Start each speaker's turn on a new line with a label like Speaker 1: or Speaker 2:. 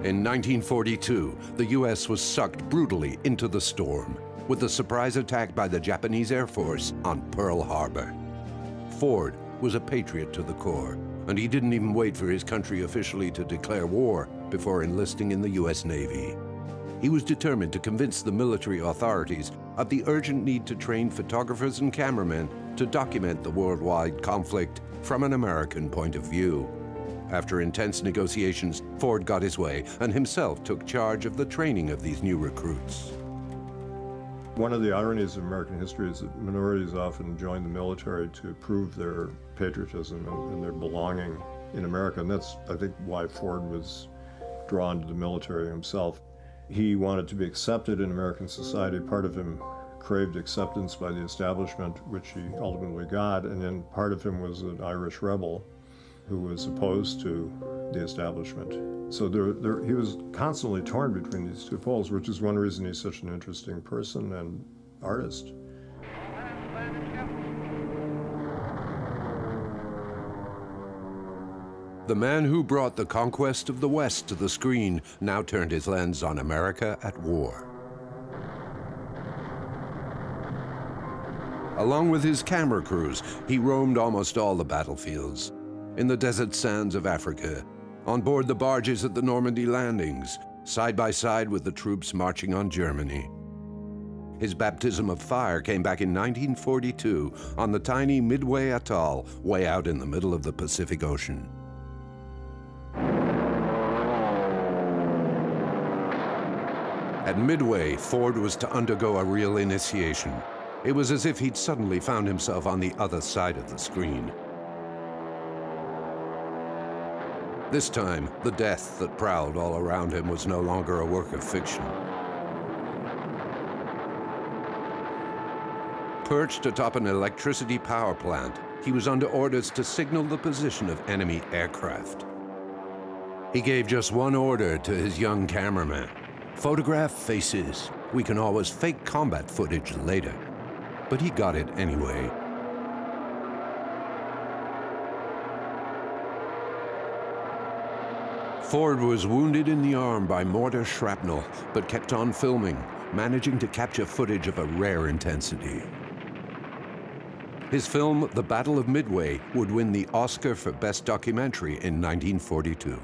Speaker 1: In 1942, the U.S. was sucked brutally into the storm with the surprise attack by the Japanese Air Force on Pearl Harbor. Ford was a patriot to the core, and he didn't even wait for his country officially to declare war before enlisting in the U.S. Navy. He was determined to convince the military authorities of the urgent need to train photographers and cameramen to document the worldwide conflict from an American point of view. After intense negotiations, Ford got his way and himself took charge of the training of these new recruits.
Speaker 2: One of the ironies of American history is that minorities often join the military to prove their patriotism and their belonging in America, and that's, I think, why Ford was drawn to the military himself. He wanted to be accepted in American society. Part of him craved acceptance by the establishment, which he ultimately got, and then part of him was an Irish rebel who was opposed to the establishment. So he was constantly torn between these two poles, which is one reason he's such an interesting person and artist.
Speaker 1: The man who brought the conquest of the West to the screen now turned his lens on America at war. Along with his camera crews, he roamed almost all the battlefields. In the desert sands of Africa, on board the barges at the Normandy landings, side by side with the troops marching on Germany. His baptism of fire came back in 1942 on the tiny Midway Atoll, way out in the middle of the Pacific Ocean. At Midway, Ford was to undergo a real initiation. It was as if he'd suddenly found himself on the other side of the screen. This time, the death that prowled all around him was no longer a work of fiction. Perched atop an electricity power plant, he was under orders to signal the position of enemy aircraft. He gave just one order to his young cameraman: photograph faces. We can always fake combat footage later. But he got it anyway. Ford was wounded in the arm by mortar shrapnel, but kept on filming, managing to capture footage of a rare intensity. His film, The Battle of Midway, would win the Oscar for Best Documentary in 1942.